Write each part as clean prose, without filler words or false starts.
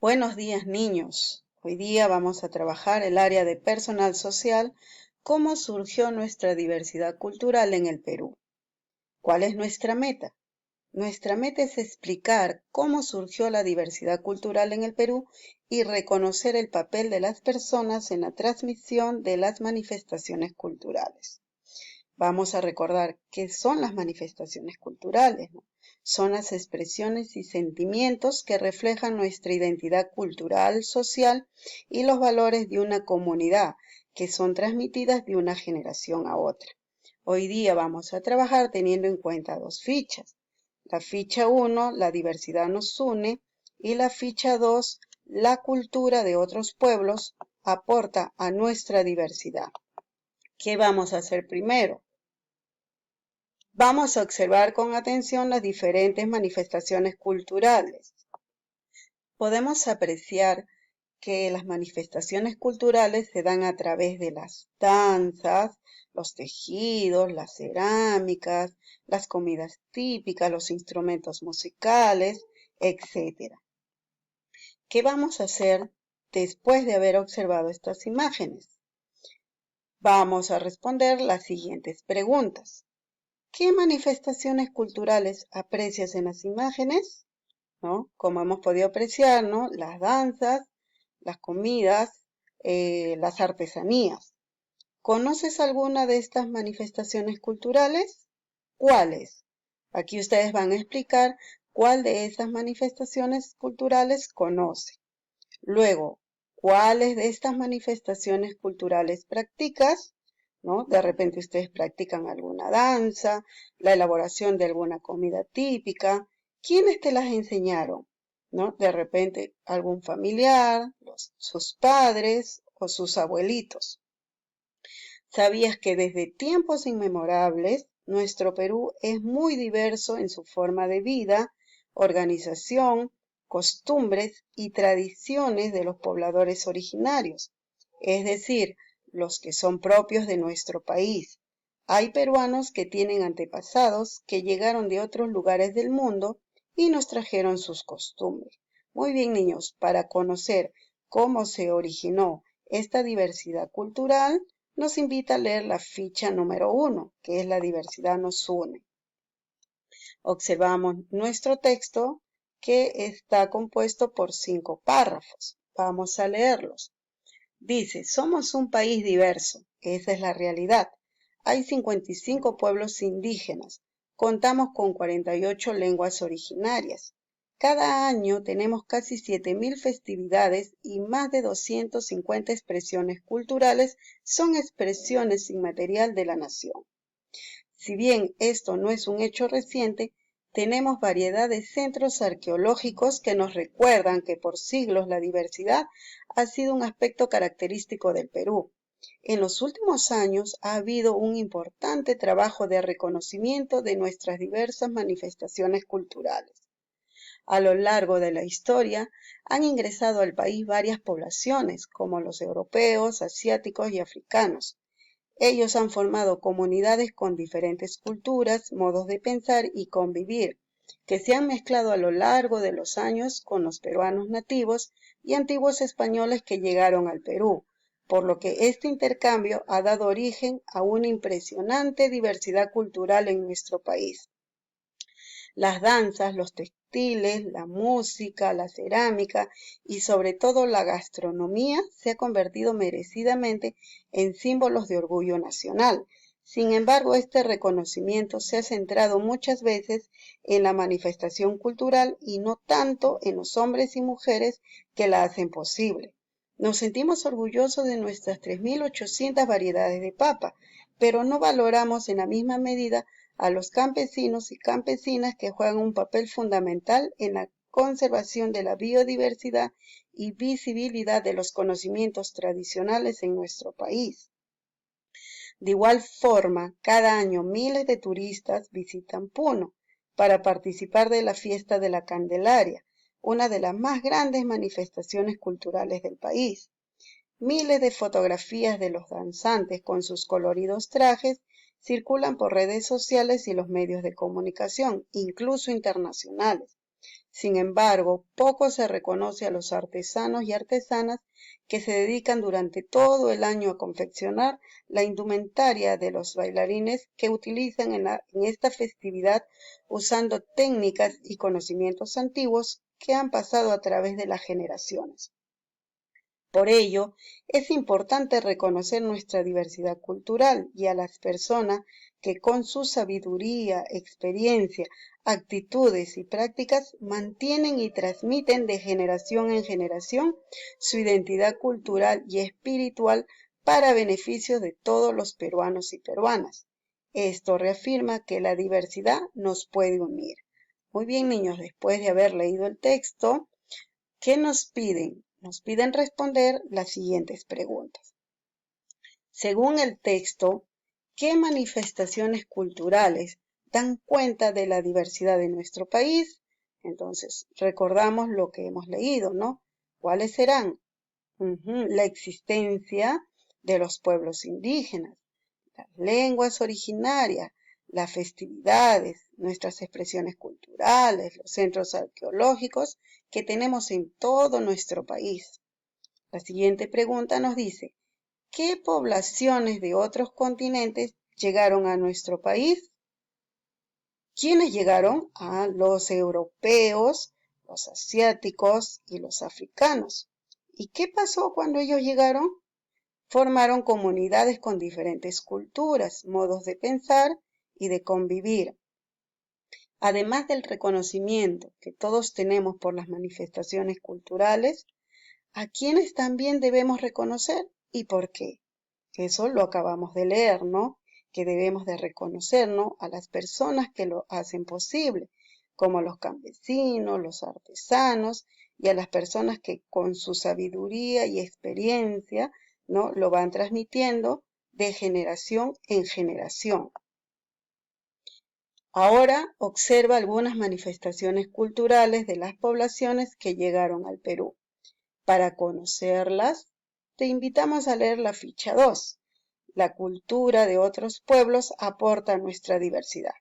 Buenos días, niños. Hoy día vamos a trabajar el área de personal social, cómo surgió nuestra diversidad cultural en el Perú. ¿Cuál es nuestra meta? Nuestra meta es explicar cómo surgió la diversidad cultural en el Perú y reconocer el papel de las personas en la transmisión de las manifestaciones culturales. Vamos a recordar qué son las manifestaciones culturales, ¿no? Son las expresiones y sentimientos que reflejan nuestra identidad cultural, social y los valores de una comunidad que son transmitidas de una generación a otra. Hoy día vamos a trabajar teniendo en cuenta dos fichas. La ficha 1, la diversidad nos une, y la ficha 2, la cultura de otros pueblos aporta a nuestra diversidad. ¿Qué vamos a hacer primero? Vamos a observar con atención las diferentes manifestaciones culturales. Podemos apreciar que las manifestaciones culturales se dan a través de las danzas, los tejidos, las cerámicas, las comidas típicas, los instrumentos musicales, etc. ¿Qué vamos a hacer después de haber observado estas imágenes? Vamos a responder las siguientes preguntas. ¿Qué manifestaciones culturales aprecias en las imágenes? ¿No? Como hemos podido apreciar, ¿no? Las danzas, las comidas, las artesanías. ¿Conoces alguna de estas manifestaciones culturales? ¿Cuáles? Aquí ustedes van a explicar cuál de esas manifestaciones culturales conoce. Luego, ¿cuáles de estas manifestaciones culturales practicas? ¿No? De repente ustedes practican alguna danza, la elaboración de alguna comida típica. ¿Quiénes te las enseñaron? ¿No? De repente algún familiar, sus padres o sus abuelitos. ¿Sabías que desde tiempos inmemorables nuestro Perú es muy diverso en su forma de vida, organización, costumbres y tradiciones de los pobladores originarios, es decir, los que son propios de nuestro país? Hay peruanos que tienen antepasados que llegaron de otros lugares del mundo y nos trajeron sus costumbres. Muy bien, niños, para conocer cómo se originó esta diversidad cultural, nos invita a leer la ficha número 1, que es la diversidad nos une. Observamos nuestro texto, que está compuesto por 5 párrafos. Vamos a leerlos. Dice, somos un país diverso, esa es la realidad. Hay 55 pueblos indígenas, contamos con 48 lenguas originarias. Cada año tenemos casi 7.000 festividades y más de 250 expresiones culturales son expresiones inmaterial de la nación. Si bien esto no es un hecho reciente, tenemos variedad de centros arqueológicos que nos recuerdan que por siglos la diversidad ha sido un aspecto característico del Perú. En los últimos años ha habido un importante trabajo de reconocimiento de nuestras diversas manifestaciones culturales. A lo largo de la historia han ingresado al país varias poblaciones, como los europeos, asiáticos y africanos. Ellos han formado comunidades con diferentes culturas, modos de pensar y convivir, que se han mezclado a lo largo de los años con los peruanos nativos y antiguos españoles que llegaron al Perú, por lo que este intercambio ha dado origen a una impresionante diversidad cultural en nuestro país. Las danzas, los textiles, la música, la cerámica y sobre todo la gastronomía se ha convertido merecidamente en símbolos de orgullo nacional. Sin embargo, este reconocimiento se ha centrado muchas veces en la manifestación cultural y no tanto en los hombres y mujeres que la hacen posible. Nos sentimos orgullosos de nuestras 3.800 variedades de papa, pero no valoramos en la misma medida a los campesinos y campesinas que juegan un papel fundamental en la conservación de la biodiversidad y visibilidad de los conocimientos tradicionales en nuestro país. De igual forma, cada año miles de turistas visitan Puno para participar de la fiesta de la Candelaria, una de las más grandes manifestaciones culturales del país. Miles de fotografías de los danzantes con sus coloridos trajes circulan por redes sociales y los medios de comunicación, incluso internacionales. Sin embargo, poco se reconoce a los artesanos y artesanas que se dedican durante todo el año a confeccionar la indumentaria de los bailarines que utilizan en esta festividad usando técnicas y conocimientos antiguos que han pasado a través de las generaciones. Por ello, es importante reconocer nuestra diversidad cultural y a las personas que con su sabiduría, experiencia, actitudes y prácticas mantienen y transmiten de generación en generación su identidad cultural y espiritual para beneficio de todos los peruanos y peruanas. Esto reafirma que la diversidad nos puede unir. Muy bien, niños, después de haber leído el texto, ¿qué nos piden? Nos piden responder las siguientes preguntas. Según el texto, ¿qué manifestaciones culturales dan cuenta de la diversidad de nuestro país? Entonces, recordamos lo que hemos leído, ¿no? ¿Cuáles serán? La existencia de los pueblos indígenas, las lenguas originarias, las festividades, nuestras expresiones culturales, los centros arqueológicos que tenemos en todo nuestro país. La siguiente pregunta nos dice, ¿qué poblaciones de otros continentes llegaron a nuestro país? ¿Quiénes llegaron? Los europeos, los asiáticos y los africanos. ¿Y qué pasó cuando ellos llegaron? Formaron comunidades con diferentes culturas, modos de pensar y de convivir. Además del reconocimiento que todos tenemos por las manifestaciones culturales, ¿a quiénes también debemos reconocer y por qué? Eso lo acabamos de leer, ¿no? Que debemos de reconocer, ¿no? A las personas que lo hacen posible, como los campesinos, los artesanos y a las personas que con su sabiduría y experiencia, ¿no? Lo van transmitiendo de generación en generación. Ahora observa algunas manifestaciones culturales de las poblaciones que llegaron al Perú. Para conocerlas, te invitamos a leer la ficha 2. La cultura de otros pueblos aporta a nuestra diversidad.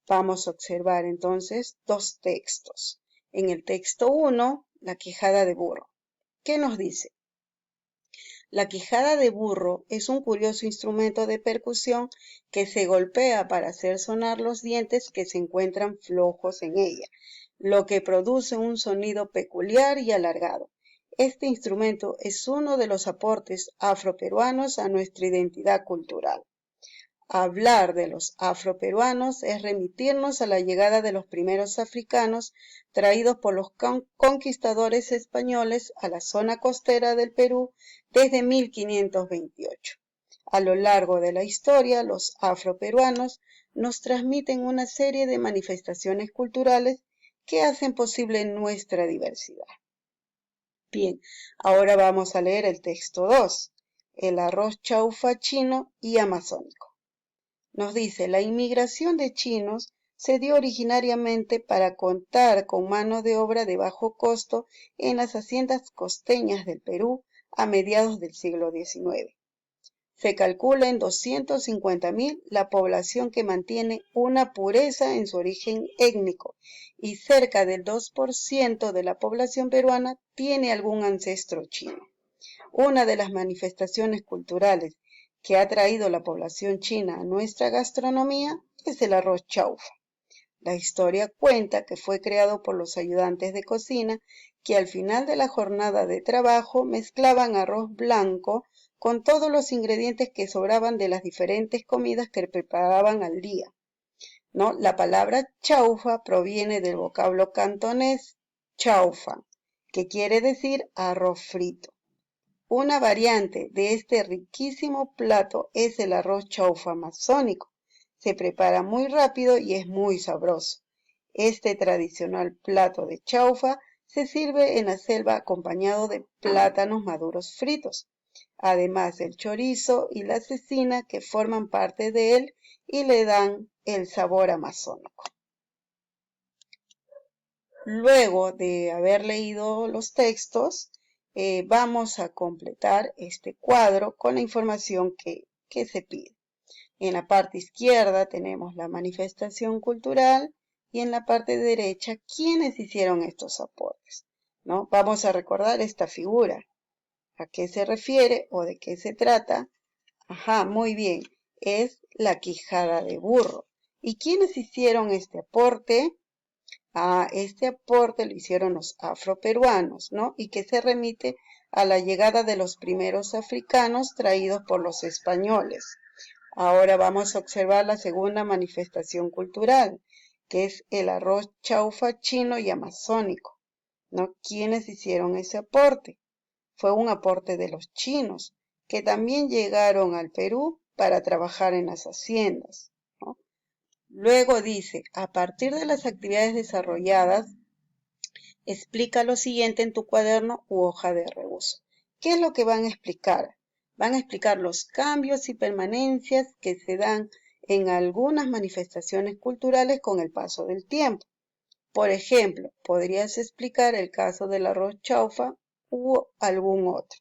Vamos a observar entonces dos textos. En el texto 1, la quijada de burro. ¿Qué nos dice? La quijada de burro es un curioso instrumento de percusión que se golpea para hacer sonar los dientes que se encuentran flojos en ella, lo que produce un sonido peculiar y alargado. Este instrumento es uno de los aportes afroperuanos a nuestra identidad cultural. Hablar de los afroperuanos es remitirnos a la llegada de los primeros africanos traídos por los conquistadores españoles a la zona costera del Perú desde 1528. A lo largo de la historia, los afroperuanos nos transmiten una serie de manifestaciones culturales que hacen posible nuestra diversidad. Bien, ahora vamos a leer el texto 2, el arroz chaufa chino y amazónico. Nos dice, la inmigración de chinos se dio originariamente para contar con mano de obra de bajo costo en las haciendas costeñas del Perú a mediados del siglo XIX. Se calcula en 250.000 la población que mantiene una pureza en su origen étnico y cerca del 2% de la población peruana tiene algún ancestro chino. Una de las manifestaciones culturales que ha traído la población china a nuestra gastronomía es el arroz chaufa. La historia cuenta que fue creado por los ayudantes de cocina que al final de la jornada de trabajo mezclaban arroz blanco con todos los ingredientes que sobraban de las diferentes comidas que preparaban al día. ¿No? La palabra chaufa proviene del vocablo cantonés chaufa, que quiere decir arroz frito. Una variante de este riquísimo plato es el arroz chaufa amazónico. Se prepara muy rápido y es muy sabroso. Este tradicional plato de chaufa se sirve en la selva acompañado de plátanos maduros fritos, además del chorizo y la cecina que forman parte de él y le dan el sabor amazónico. Luego de haber leído los textos, vamos a completar este cuadro con la información que se pide. En la parte izquierda tenemos la manifestación cultural, y en la parte derecha quiénes hicieron estos aportes, ¿no? Vamos a recordar esta figura. ¿A qué se refiere o de qué se trata? Ajá, muy bien. Es la quijada de burro. ¿Y quiénes hicieron este aporte? Este aporte lo hicieron los afroperuanos, ¿no? Y que se remite a la llegada de los primeros africanos traídos por los españoles. Ahora vamos a observar la segunda manifestación cultural, que es el arroz chaufa chino y amazónico, ¿no? ¿Quiénes hicieron ese aporte? Fue un aporte de los chinos, que también llegaron al Perú para trabajar en las haciendas, ¿no? Luego dice, a partir de las actividades desarrolladas, explica lo siguiente en tu cuaderno u hoja de reuso. ¿Qué es lo que van a explicar? Van a explicar los cambios y permanencias que se dan en algunas manifestaciones culturales con el paso del tiempo. Por ejemplo, podrías explicar el caso del arroz chaufa u algún otro,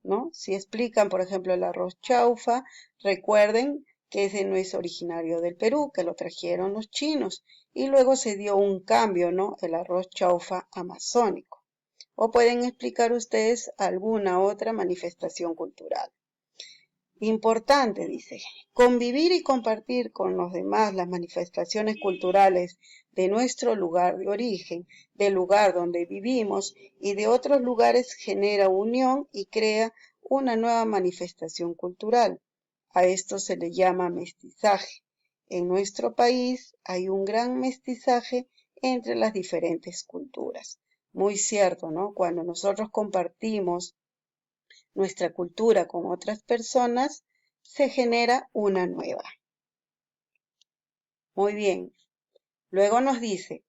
¿no? Si explican, por ejemplo, el arroz chaufa, recuerden que ese no es originario del Perú, que lo trajeron los chinos y luego se dio un cambio, ¿no? El arroz chaufa amazónico. O pueden explicar ustedes alguna otra manifestación cultural. Importante, dice, convivir y compartir con los demás las manifestaciones culturales de nuestro lugar de origen, del lugar donde vivimos y de otros lugares genera unión y crea una nueva manifestación cultural. A esto se le llama mestizaje. En nuestro país hay un gran mestizaje entre las diferentes culturas. Muy cierto, ¿no? Cuando nosotros compartimos nuestra cultura con otras personas, se genera una nueva. Muy bien. Luego nos dice,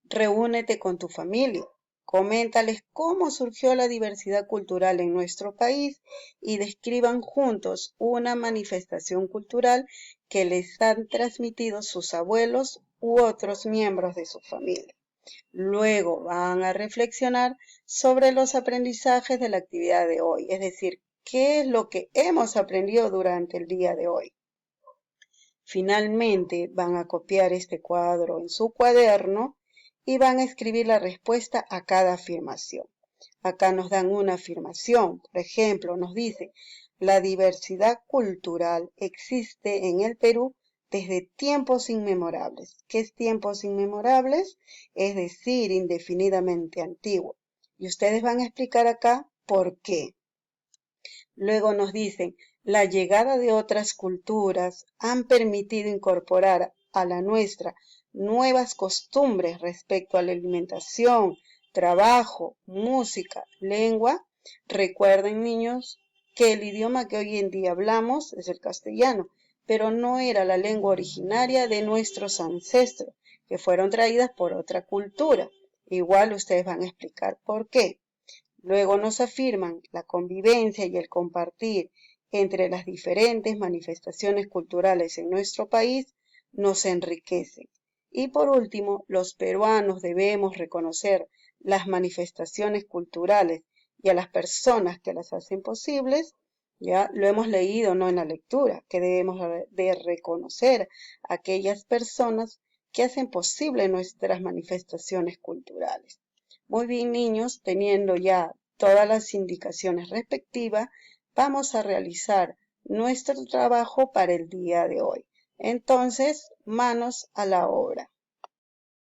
reúnete con tu familia, coméntales cómo surgió la diversidad cultural en nuestro país y describan juntos una manifestación cultural que les han transmitido sus abuelos u otros miembros de su familia. Luego van a reflexionar sobre los aprendizajes de la actividad de hoy, es decir, qué es lo que hemos aprendido durante el día de hoy. Finalmente van a copiar este cuadro en su cuaderno y van a escribir la respuesta a cada afirmación. Acá nos dan una afirmación, por ejemplo, nos dice, la diversidad cultural existe en el Perú desde tiempos inmemorables. ¿Qué es tiempos inmemorables? Es decir, indefinidamente antiguo. Y ustedes van a explicar acá por qué. Luego nos dicen, la llegada de otras culturas han permitido incorporar a la nuestra nuevas costumbres respecto a la alimentación, trabajo, música, lengua. Recuerden, niños, que el idioma que hoy en día hablamos es el castellano, pero no era la lengua originaria de nuestros ancestros, que fueron traídas por otra cultura. Igual ustedes van a explicar por qué. Luego nos afirman la convivencia y el compartir entre las diferentes manifestaciones culturales en nuestro país nos enriquecen. Y por último, los peruanos debemos reconocer las manifestaciones culturales y a las personas que las hacen posibles. Ya lo hemos leído, ¿no? En la lectura, que debemos de reconocer a aquellas personas que hacen posible nuestras manifestaciones culturales. Muy bien, niños, teniendo ya todas las indicaciones respectivas, vamos a realizar nuestro trabajo para el día de hoy. Entonces, manos a la obra.